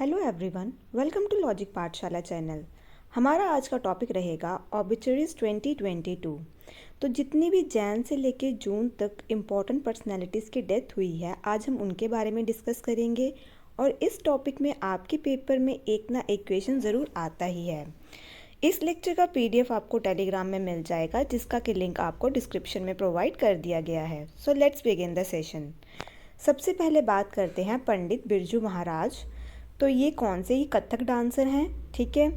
Hello everyone, welcome to logic Pathshala channel. हमारा आज का टॉपिक रहेगा ऑबिचुरीज 2022। तो जितनी भी जैन से लेके जून तक इम्पॉर्टेंट पर्सनैलिटीज़ की डेथ हुई है, आज हम उनके बारे में डिस्कस करेंगे। और इस टॉपिक में आपके पेपर में एक ना एक क्वेश्चन ज़रूर आता ही है। इस लेक्चर का पीडीएफ आपको टेलीग्राम में मिल जाएगा, जिसका कि लिंक आपको डिस्क्रिप्शन में प्रोवाइड कर दिया गया है। So let's begin the session. सबसे पहले बात करते हैं पंडित बिरजू महाराज। तो ये कौन से ही कथक डांसर हैं, ठीक है।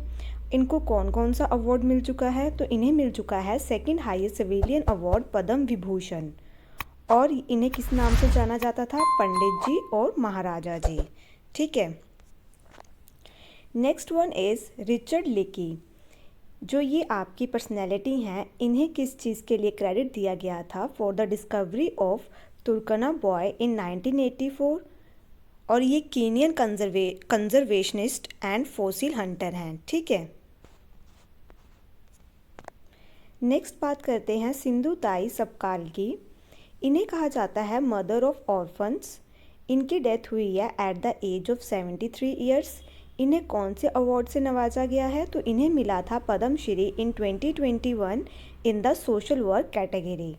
इनको कौन कौन सा अवार्ड मिल चुका है? तो इन्हें मिल चुका है second highest civilian award Padma Vibhushan. और इन्हें किस नाम से जाना जाता था? पंडित जी और महाराजा जी, ठीक है। नेक्स्ट वन इज रिचर्ड लेकी। जो ये आपकी पर्सनैलिटी हैं, इन्हें किस चीज़ के लिए क्रेडिट दिया गया था? For the discovery of Turkana boy in 1984। और ये Kenyan conservationist and fossil hunter हैं, ठीक है। नेक्स्ट बात करते हैं सिंधु ताई सपकाल की। इन्हें कहा जाता है मदर ऑफ ऑर्फन्स। इनकी डेथ हुई है at the age of 73 years. इन्हें कौन से अवार्ड से नवाजा गया है? तो इन्हें मिला था पद्मश्री इन 2021 in the social work category.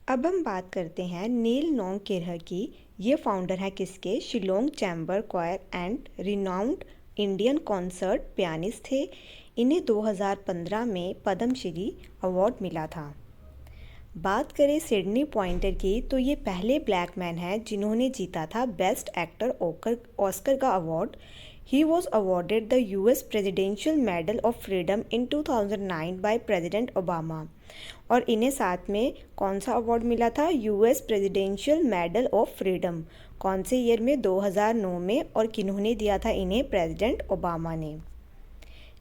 अब हम बात करते हैं नील नोंग किरह की। ये फाउंडर है किसके? Shillong chamber choir and renowned Indian concert pianist थे। इन्हें 2015 में पद्मश्री अवार्ड मिला था। बात करें सिडनी पॉइंटर की, तो ये पहले ब्लैक मैन हैं जिन्होंने जीता था बेस्ट एक्टर ऑस्कर का award. He was awarded the US presidential medal of freedom in 2009 by president Obama. और इन्हें साथ में कौन सा अवार्ड मिला था? US presidential medal of freedom. कौन से ईयर में? 2009 में। और किन्होंने दिया था इन्हें? प्रेसिडेंट ओबामा ने।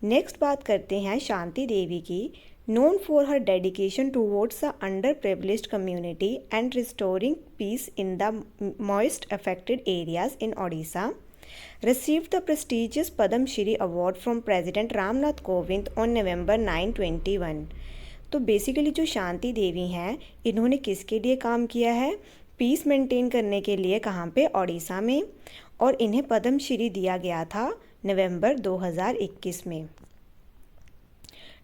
नेक्स्ट बात करते हैं शांति देवी की। Known for her dedication towards the underprivileged community and restoring peace in the most affected areas in Odisha, received the prestigious Padam Shri Award from President Ramnath Kovind on November 9, 2021। तो basically जो शांति देवी हैं, इन्होंने किसके लिए काम किया है? Peace maintain करने के लिए। कहाँ पे? ओडिशा में। और इन्हें पद्म श्री दिया गया था नवंबर 2021 में।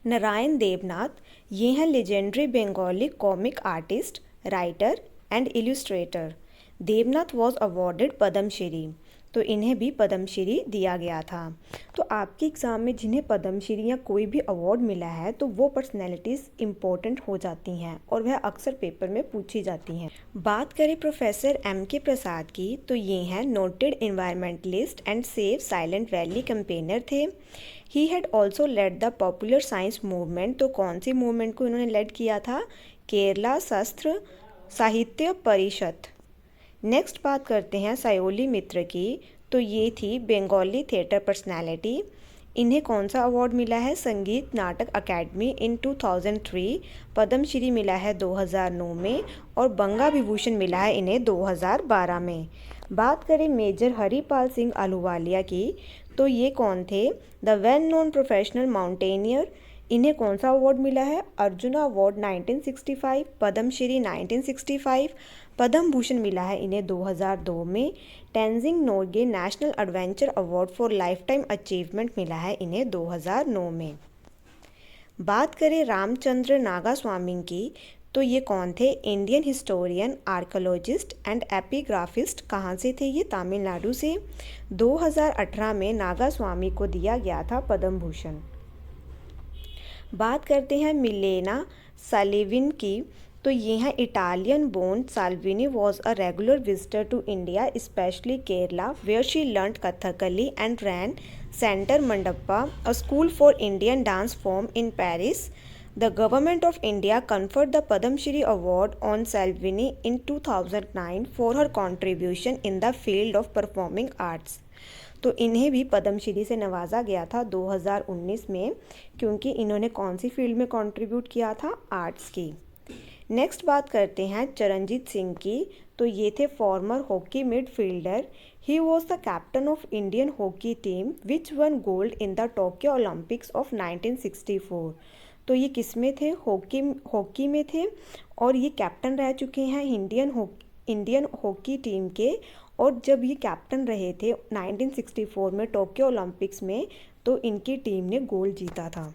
नारायण देवनाथ, ये हैं legendary Bengali comic artist, writer and illustrator. Debnath was awarded Padma Shri. तो इन्हें भी पद्म श्री दिया गया था। तो आपके एग्ज़ाम में जिन्हें पद्म श्री या कोई भी अवार्ड मिला है, तो वो पर्सनैलिटीज़ इम्पोर्टेंट हो जाती हैं और वह अक्सर पेपर में पूछी जाती हैं। बात करें प्रोफेसर M.K. प्रसाद की, तो ये हैं noted environmentalist and save Silent Valley campaigner थे। He had also led the popular science movement. तो कौन सी मूवमेंट को इन्होंने लेड किया था? केरला शास्त्र साहित्य परिषद। नेक्स्ट बात करते हैं सयोली मित्र की। तो ये थी बंगाली थिएटर पर्सनालिटी। इन्हें कौन सा अवार्ड मिला है? संगीत नाटक अकेडमी इन 2003। पद्मश्री मिला है 2009 में। और बंगा विभूषण मिला है इन्हें 2012 में। बात करें मेजर हरिपाल सिंह अहलूवालिया की, तो ये कौन थे? The well known professional mountaineer. इन्हें कौन सा अवार्ड मिला है? अर्जुना अवार्ड 1965, पद्मश्री 1965, पद्म भूषण मिला है इन्हें 2002 में। Tenzing Norgay national adventure award for life time achievement मिला है इन्हें 2009 में। बात करें रामचंद्र नागास्वामी की, तो ये कौन थे? Indian historian, archaeologist and epigraphist. कहाँ से थे ये? तमिलनाडु से। 2018 में नागास्वामी को दिया गया था पद्म भूषण। बात करते हैं मिलेना साल्विनी की, तो ये हैं Italian born. Salvini was a regular visitor to India, especially Kerala, where she learned Kathakali and ran Centre Mandapa, a school for Indian dance form in Paris. The government of India conferred the Padam Shri Award on Salvini in 2009 for her contribution in the field of performing arts। तो इन्हें भी पद्मश्री से नवाजा गया था 2019 में, क्योंकि इन्होंने कौन सी फील्ड में कंट्रीब्यूट किया था? आर्ट्स की। नेक्स्ट बात करते हैं चरणजीत सिंह की, तो ये थे farmer hockey midfielder. He was the captain of Indian hockey team which one gold in the Tokyo Olympics of 1964। तो ये किस में थे? हॉकी में थे। और ये कैप्टन रह चुके हैं इंडियन इंडियन हॉकी टीम के, और जब ये कैप्टन रहे थे 1964 में टोक्यो ओलंपिक्स में, तो इनकी टीम ने गोल्ड जीता था।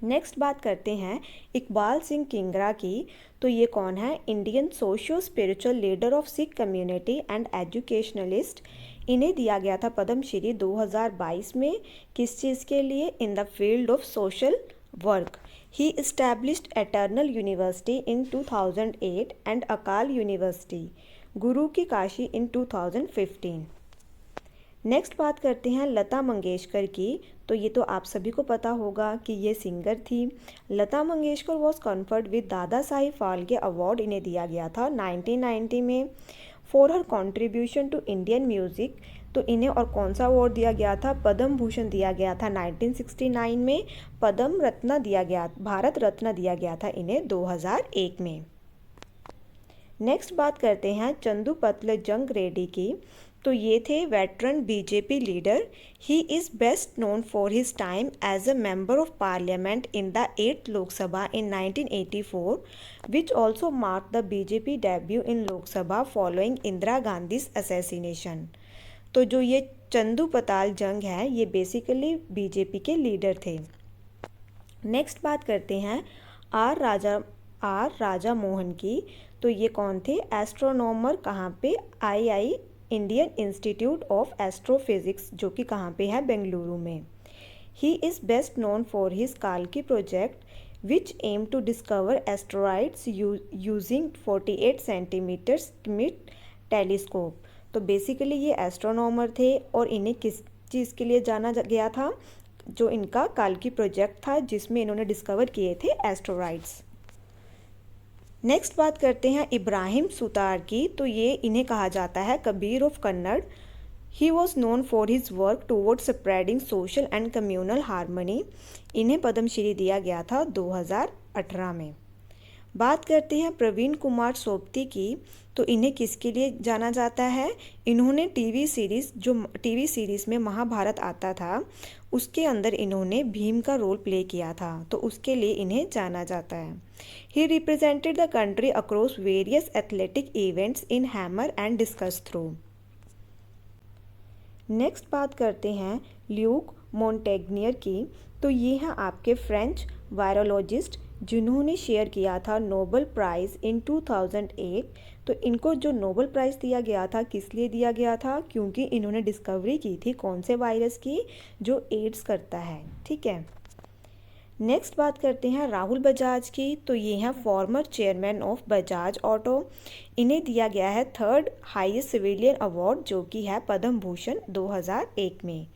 नेक्स्ट बात करते हैं इकबाल सिंह किंगरा की। तो ये कौन है? Indian socio spiritual leader of Sikh community and educationalist. इन्हें दिया गया था पद्मश्री 2022 में। किस चीज़ के लिए? In the field of social work. He established eternal university in 2008 and अकाल यूनिवर्सिटी, गुरु की काशी इन 2015। नेक्स्ट बात करते हैं लता मंगेशकर की। तो ये तो आप सभी को पता होगा कि ये सिंगर थी। Lata Mangeshkar was conferred with दादा साहिब फाल्के अवार्ड। इन्हें दिया गया था 1990 में for her contribution to Indian music. तो इन्हें और कौन सा अवार्ड दिया गया था? पद्म भूषण दिया गया था 1969 में। पद्म रत्न दिया गया, भारत रत्न दिया गया था इन्हें 2001 में। नेक्स्ट बात करते हैं चंदू पतले जंग रेड्डी की। तो ये थे veteran BJP leader. He is best known for his time as a member of parliament in the 8th Lok Sabha in 1984, which also mark the BJP debut in Lok Sabha following Indira Gandhi's assassination. तो जो ये चंदू पताल जंग है, ये बेसिकली बीजेपी के लीडर थे। Next बात करते हैं आर राजा मोहन की। तो ये कौन थे? एस्ट्रोनॉमर। कहाँ पे? I Indian Institute of Astrophysics, जो कि कहाँ पे है? बेंगलुरु में। He is best known for his काल्की project which aim to discover asteroids using 48 centimetre Smith telescope. तो बेसिकली ये एस्ट्रोनॉमर थे और इन्हें किस चीज़ के लिए जाना गया था? जो इनका काल्की प्रोजेक्ट था जिसमें इन्होंने डिस्कवर किए थे एस्ट्रॉइड्स। नेक्स्ट बात करते हैं इब्राहिम सुतार की। तो ये इन्हें कहा जाता है Kabir of Kannada. He was known for his work towards spreading social and communal harmony. इन्हें पद्मश्री दिया गया था 2018 में। बात करते हैं प्रवीण कुमार सोपती की। तो इन्हें किसके लिए जाना जाता है? इन्होंने टीवी सीरीज़ में महाभारत आता था, उसके अंदर इन्होंने भीम का रोल प्ले किया था, तो उसके लिए इन्हें जाना जाता है। He represented the country across various athletic events in hammer and discus throw. Next बात करते हैं ल्यूक मोंटेग्नियर की। तो ये हैं आपके फ्रेंच वायरोलॉजिस्ट जिन्होंने शेयर किया था नोबेल प्राइज़ इन 2008। तो इनको जो नोबेल प्राइज़ दिया गया था, किस लिए दिया गया था? क्योंकि इन्होंने डिस्कवरी की थी कौन से वायरस की? जो एड्स करता है। ठीक है। नेक्स्ट बात करते हैं राहुल बजाज की। तो ये हैं farmer chairman of Bajaj auto. इन्हें दिया गया है 3rd हाईएस्ट सिविलियन अवार्ड, जो कि है पद्म भूषण 2001 में।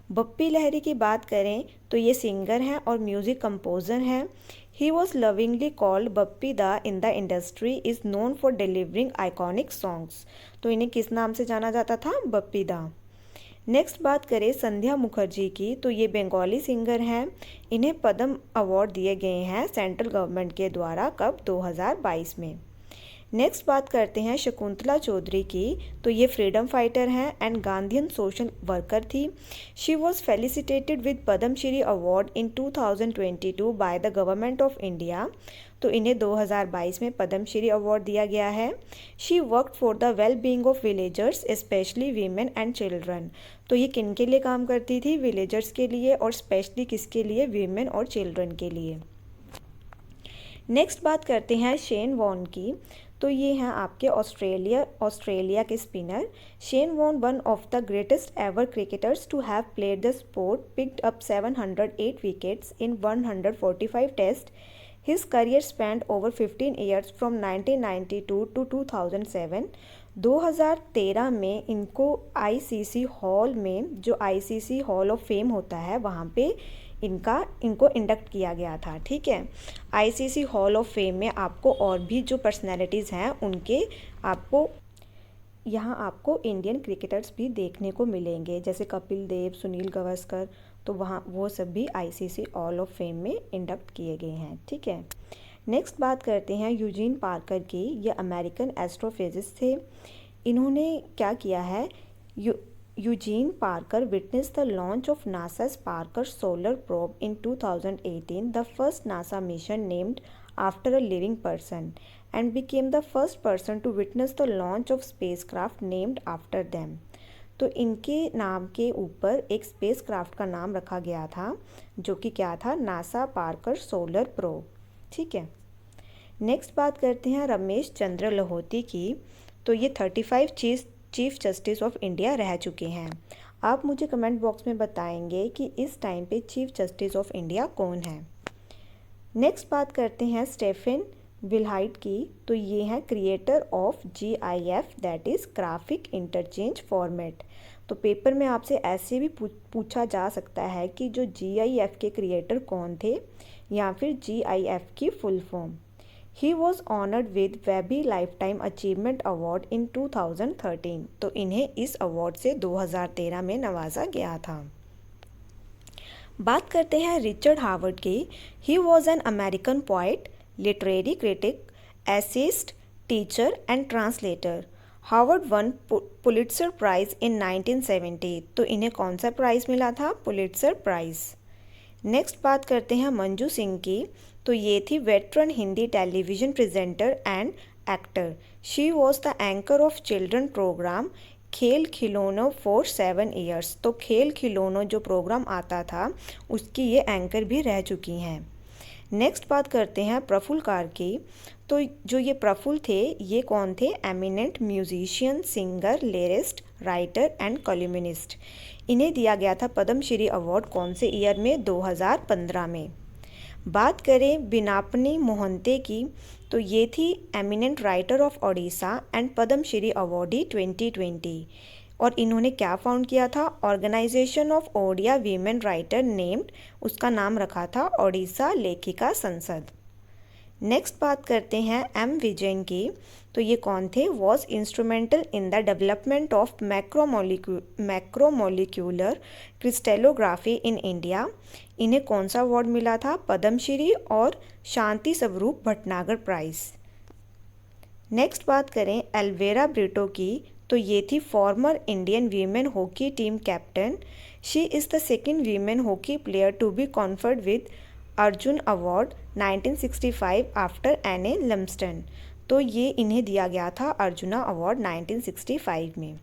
बप्पी लहरी की बात करें तो ये सिंगर हैं और म्यूज़िक कंपोज़र हैं। He was lovingly called Bappi da in the industry, is known for delivering iconic songs. तो इन्हें किस नाम से जाना जाता था? बप्पी दा। नेक्स्ट बात करें संध्या मुखर्जी की। तो ये बंगाली सिंगर हैं। इन्हें पद्म अवार्ड दिए गए हैं सेंट्रल गवर्नमेंट के द्वारा। कब? 2022 में। नेक्स्ट बात करते हैं शकुंतला चौधरी की। तो ये फ्रीडम फाइटर हैं एंड गांधीयन सोशल वर्कर थी। She was felicitated with Padmashri award in 2022 by the government of India. तो इन्हें 2022 में पद्मश्री अवार्ड दिया गया है। She worked for the well being of villagers specially women and children. तो ये किन के लिए काम करती थी? विलेजर्स के लिए, और स्पेशली किसके लिए? वीमेन और चिल्ड्रन के लिए। नेक्स्ट बात करते हैं शेन वॉन की। तो ये हैं आपके ऑस्ट्रेलिया के spinner. Shane Warne one of the greatest ever cricketers to have played the sport, picked up 708 wickets in 145 test. His career spanned over 15 years from 1992 to 2007। 2013 में इनको आईसीसी हॉल में, जो आईसीसी हॉल ऑफ फेम होता है, वहाँ पे इनको induct किया गया था। ठीक है। आईसीसी हॉल ऑफ फेम में आपको और भी जो पर्सनैलिटीज़ हैं उनके आपको इंडियन क्रिकेटर्स भी देखने को मिलेंगे, जैसे कपिल देव, सुनील गावस्कर। तो वहाँ वो सब भी आईसीसी हॉल ऑफ फेम में इंडक्ट किए गए हैं। ठीक है। नेक्स्ट बात करते हैं यूजीन पार्कर की। ये अमेरिकन एस्ट्रोफिजिस्ट थे। इन्होंने क्या किया है? Eugene Parker witnessed the launch of NASA's Parker Solar Probe in 2018, the first NASA mission named after a living person. and became the first person to witness the launch of spacecraft named after them. तो इनके नाम के ऊपर एक spacecraft का नाम रखा गया था जो कि क्या था, नासा पार्कर सोलर प्रोब। ठीक है, नेक्स्ट बात करते हैं रमेश चंद्र लाहौटी की। तो ये 35 चीफ जस्टिस ऑफ इंडिया रह चुके हैं। आप मुझे कमेंट बॉक्स में बताएंगे कि इस टाइम पे चीफ जस्टिस ऑफ इंडिया कौन है। नेक्स्ट बात करते हैं स्टेफन विलहाइट की। तो ये हैं creator of GIF, that is graphic interchange format. तो पेपर में आपसे ऐसे भी पूछा जा सकता है कि जो GIF के क्रिएटर कौन थे या फिर GIF की full form. He was honoured with Webby lifetime achievement award in 2013। तो इन्हें इस अवार्ड से 2013 में नवाजा गया था। बात करते हैं रिचर्ड हावर्ड की। He was an American poet, literary critic, essayist, teacher and translator. Howard won Pulitzer prize in 1970। तो इन्हें कौन सा प्राइज़ मिला था, पुलिट्जर प्राइज़। नेक्स्ट बात करते हैं मंजू सिंह की। तो ये थी veteran Hindi television presenter and actor. She was the anchor of children program खेल खिलौनों फॉर 7 ईयर्स। तो खेल खिलौनों जो प्रोग्राम आता था उसकी ये एंकर भी रह चुकी हैं। नेक्स्ट बात करते हैं प्रफुल्ल कार की। तो जो ये प्रफुल्ल थे ये कौन थे, eminent musician, singer, lyricist, writer and columnist. इन्हें दिया गया था पद्मश्री अवार्ड कौन से ईयर में, 2015 में। बात करें बिनापनी मोहंते की। तो ये थी eminent writer of Odisha and Padmashri awardee 2020। और इन्होंने क्या फाउंड किया था, organisation of Odia women writer named, उसका नाम रखा था ओडिशा लेखिका संसद। नेक्स्ट बात करते हैं एम विजयन की। तो ये कौन थे, was instrumental in the development of macromolecular crystallography in India. इन्हें कौन सा अवार्ड मिला था, पद्मश्री और शांति स्वरूप भटनागर प्राइज़। नेक्स्ट बात करें एल्वेरा ब्रिटो की। तो ये थी former Indian women hockey team captain. She is the second women hockey player to be conferred with Arjuna award 1965 after N A. Lumsden. तो ये इन्हें दिया गया था अर्जुना अवार्ड 1965 में।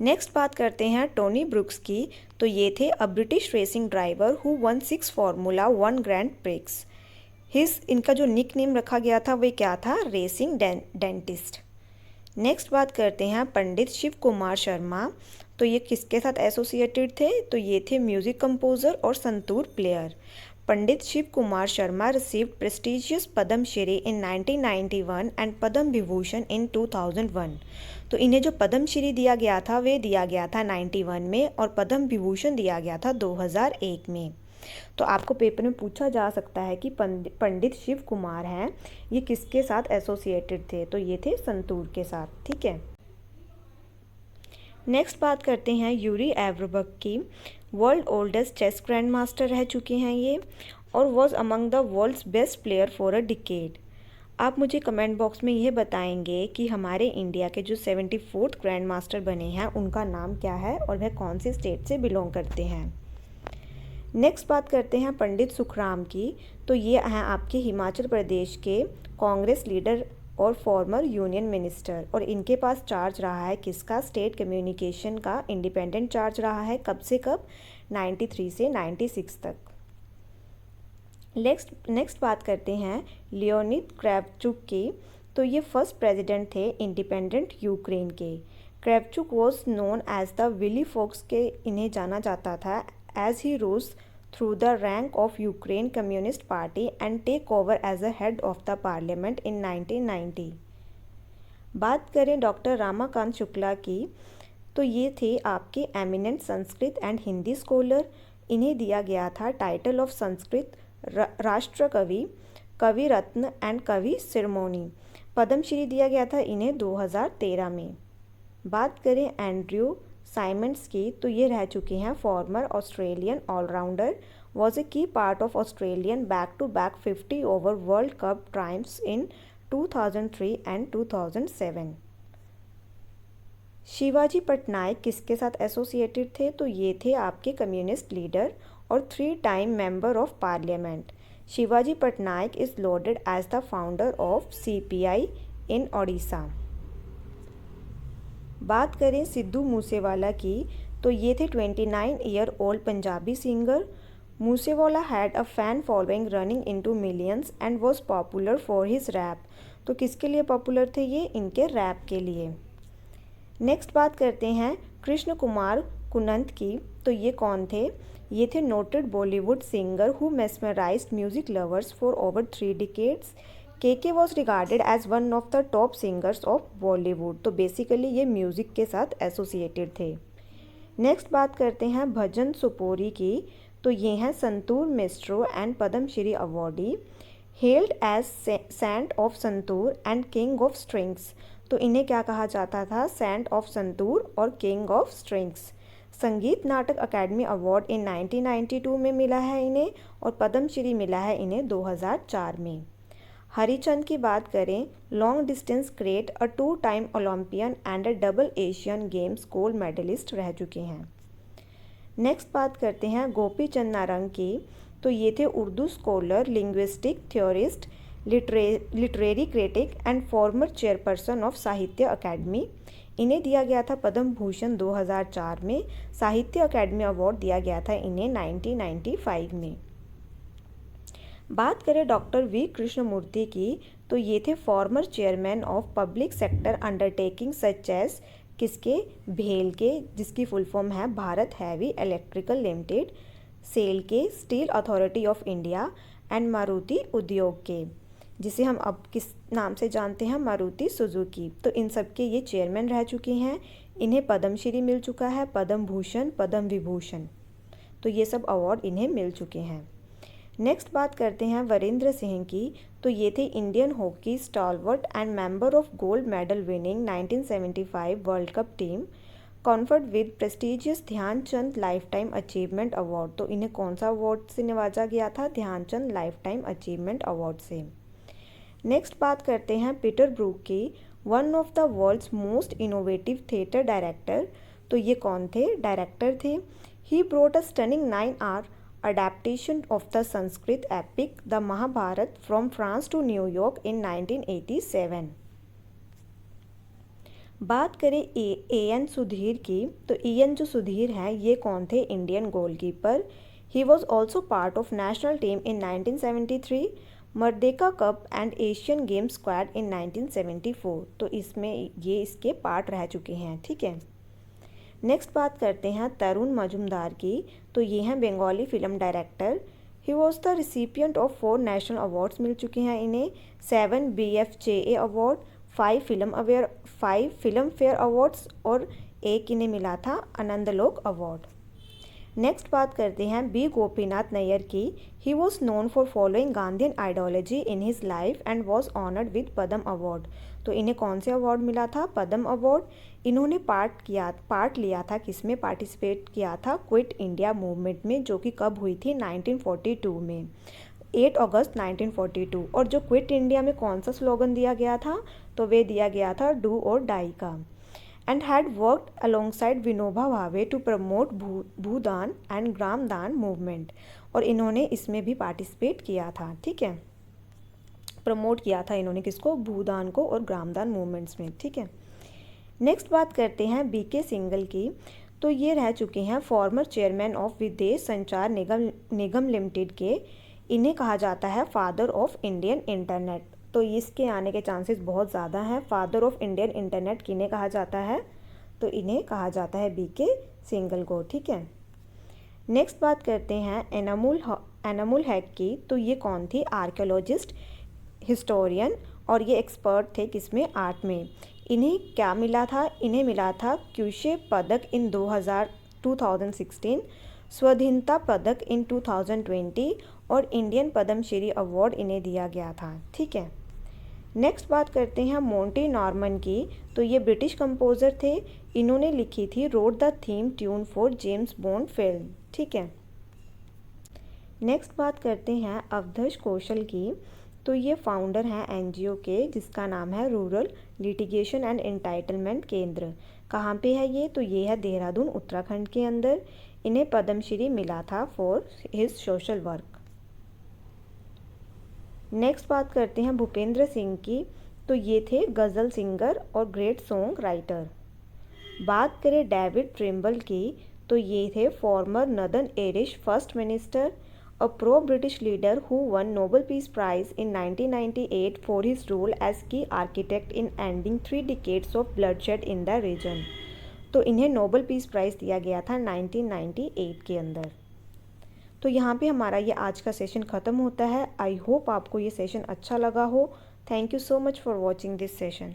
नेक्स्ट बात करते हैं टोनी ब्रुक्स की। तो ये थे a British racing driver who one 6 formula 1 grand prix. इनका जो निक नेम रखा गया था वह क्या था, रेसिंग डेंटिस्ट। नेक्स्ट बात करते हैं पंडित शिव कुमार शर्मा। तो ये किसके साथ एसोसिएटेड थे, तो ये थे म्यूजिक कंपोजर और santoor player. Pandit Shiv Kumar Sharma received prestigious Padma Shri in 1991 and Padma Vibhushan in 2001। तो इन्हें जो पद्म श्री दिया गया था वे दिया गया था 91 में और पद्म विभूषण दिया गया था 2001 में। तो आपको पेपर में पूछा जा सकता है कि पंडित शिव कुमार हैं ये किसके साथ एसोसिएटेड थे, तो ये थे संतूर के साथ। ठीक है, नेक्स्ट बात करते हैं यूरी एवरबक की। World oldest chess grandmaster रह चुके हैं ये और was among the world's best player for a decade. आप मुझे कमेंट बॉक्स में यह बताएंगे कि हमारे इंडिया के जो 74th ग्रैंड मास्टर बने हैं उनका नाम क्या है और वह कौन से स्टेट से बिलोंग करते हैं। नेक्स्ट बात करते हैं पंडित सुखराम की। तो ये हैं आपके हिमाचल प्रदेश के कांग्रेस लीडर और फॉर्मर यूनियन मिनिस्टर और इनके पास चार्ज रहा है किसका, स्टेट कम्युनिकेशन का इंडिपेंडेंट चार्ज रहा है। कब से कब, 93 से 96 तक। नेक्स्ट बात करते हैं लियोनिद क्रेवचुक की। तो ये फर्स्ट प्रेसिडेंट थे इंडिपेंडेंट यूक्रेन के। Kravchuk was known as the wily fox के इन्हें जाना जाता था as he rose through the rank of Ukraine Communist Party and take over as a head of the parliament in 1990। बात करें doctor Ramakant Shukla की। तो ये थे आपके eminent Sanskrit and Hindi scholar. इन्हें दिया गया था टाइटल ऑफ संस्कृत राष्ट्र कवि, कवि रत्न एंड कवि शिरोमणि। पद्मश्री दिया गया था इन्हें 2013 में। बात करें एंड्रयू साइमंड्स की। तो ये रह चुके हैं former Australian allrounder, was a key part of Australian back to back 50 over world cup triumphs in 2003 and 2007। Shivaji Patnaik किसके साथ एसोसिएटेड थे, तो ये थे आपके कम्युनिस्ट लीडर और 3 time member of parliament. Shivaji Patnaik is lauded as the founder of CPI in Odisha. बात करें सिद्धू मूसेवाला की तो ये थे 29 year old Punjabi singer. Moosewala had a fan following running into millions and was popular for his rap. तो किसके लिए पॉपुलर थे ये? इनके रैप के लिए। नेक्स्ट बात करते हैं कृष्ण कुमार कुनंत की। तो ये कौन थे? ये थे noted Bollywood singer who mesmerised music lovers for over 3 decades. K was regarded as one of the top singers of Bollywood. तो बेसिकली ये म्यूज़िक के साथ एसोसिएटेड थे। नेक्स्ट बात करते हैं भजन सुपोरी की। तो ये हैं santoor maestro and Padmashri awardee, hailed as saint of santoor and king of strings. तो इन्हें क्या कहा जाता था? सेंट ऑफ संतूर और किंग ऑफ स्ट्रिंग्स। संगीत नाटक अकेडमी अवार्ड इन 1992 में मिला है इन्हें, और पद्मश्री मिला है इन्हें 2004 में। हरिचंद की बात करें, long distance great, a 2 time Olympian and a double Asian Games gold medallist रह चुके हैं। नेक्स्ट बात करते हैं गोपी चंद नारंग की। तो ये थे Urdu scholar, linguistic theorist, literary critic and farmer chairperson of साहित्य अकेडमी। इन्हें दिया गया था पद्म भूषण 2004 में। साहित्य अकेडमी अवार्ड दिया गया था इन्हें 1995 में। बात करें डॉक्टर वी कृष्णमूर्ति की। तो ये थे former chairman of public sector undertaking such as किसके? भेल के, जिसकी फुल फॉर्म है Bharat Heavy Electricals Limited, SAIL के, Steel Authority of India and Maruti Udyog के, जिसे हम अब किस नाम से जानते हैं? मारुति सुजुकी। तो इन सब के ये चेयरमैन रह चुके हैं। इन्हें पद्मश्री मिल चुका है, पद्म भूषण, पद्म विभूषण। तो ये सब अवार्ड इन्हें मिल चुके हैं। नेक्स्ट बात करते हैं वीरेंद्र सिंह की। तो ये थे Indian hockey stalwart and member of gold medal winning 1975 world cup team, conferred with prestigious Dhyanchand lifetime achievement award. तो इन्हें कौन सा अवार्ड से नवाजा गया था? Dhyanchand lifetime achievement award से। नेक्स्ट बात करते हैं पीटर ब्रूक की, one of the world's most innovative theatre director. तो ये कौन थे? डायरेक्टर थे। He brought a stunning 9-hour adaptation of the Sanskrit epic The Mahabharata from France to New York in 1987। बात करें एएन सुधीर की। तो एएन जो सुधीर हैं ये कौन थे? Indian goalkeeper. He was also part of national team in 1973, Merdeka cup and Asian game squad in 1974। तो इसमें ये इसके पार्ट रह चुके हैं। ठीक है। नेक्स्ट बात करते हैं तरुण मजुमदार की। तो ये हैं Bengali film director. He was the recipient of 4 national awards मिल चुके हैं इन्हें, 7 BFJA award, 5 Filmfare awards और एक इन्हें मिला था आनंदलोक अवार्ड। नेक्स्ट बात करते हैं बी गोपीनाथ नैयर की। He was known for following Gandhian ideology in his life and was honoured with Padma award. तो इन्हें कौन से अवार्ड मिला था? पद्म अवार्ड। इन्होंने पार्ट लिया था किसमें? पार्टिसिपेट किया था क्विट इंडिया मूवमेंट में, जो कि कब हुई थी? 1942 में, 8 अगस्त 1942। और जो क्विट इंडिया में कौन सा स्लोगन दिया गया था? तो वे दिया गया था डू और डाई का। And had worked alongside Vinoba Bhave to promote Bhoodan and Gramdan movement. और इन्होंने इसमें भी पार्टिसिपेट किया था। ठीक है, प्रमोट किया था इन्होंने किसको? भूदान को और ग्रामदान मूवमेंट्स में। ठीक है। नेक्स्ट बात करते हैं बीके सिंघल की। तो ये रह चुके हैं फॉर्मर चेयरमैन ऑफ विदेश संचार निगम लिमिटेड के। इन्हें कहा जाता है फादर ऑफ इंडियन इंटरनेट। तो इसके आने के चांसेस बहुत ज़्यादा हैं। फादर ऑफ इंडियन इंटरनेट किन्हें कहा जाता है? तो इन्हें कहा जाता है बीके सिंघल को। ठीक है। नेक्स्ट बात करते हैं एनामुल हक की। तो ये कौन थी? आर्कियोलॉजिस्ट, हिस्टोरियन, और ये एक्सपर्ट थे किसमें? आर्ट में। इन्हें क्या मिला था? इन्हें मिला था क्यूशे पदक इन 2016, स्वाधीनता पदक इन 2020 और इंडियन पद्मश्री अवार्ड इन्हें दिया गया था। ठीक है। नेक्स्ट बात करते हैं मोंटी नॉर्मन की। तो ये ब्रिटिश कंपोज़र थे। इन्होंने लिखी थी road the theme tune for James bond film. ठीक है। नेक्स्ट बात करते हैं अवधेश कौशल की। तो ये फाउंडर हैं एनजीओ के, जिसका नाम है रूरल लिटिगेशन एंड एंटाइटलमेंट केंद्र। कहाँ पे है ये? तो ये है देहरादून, उत्तराखंड के अंदर। इन्हें पद्मश्री मिला था for his social work. Next बात करते हैं भूपेंद्र सिंह की, तो ये थे गज़ल सिंगर और ग्रेट सॉन्ग राइटर। बात करें डेविड ट्रिम्बल की, तो ये थे farmer northern Irish first minister, a pro-British leader who won Nobel Peace Prize in 1998 for his role as key architect in ending 3 decades of bloodshed in the region। तो इन्हें Nobel peace prize दिया गया था 1998 के अंदर। तो यहाँ पे हमारा ये आज का सेशन ख़त्म होता है। आई होप आपको ये सेशन अच्छा लगा हो। Thank you so much for watching this session.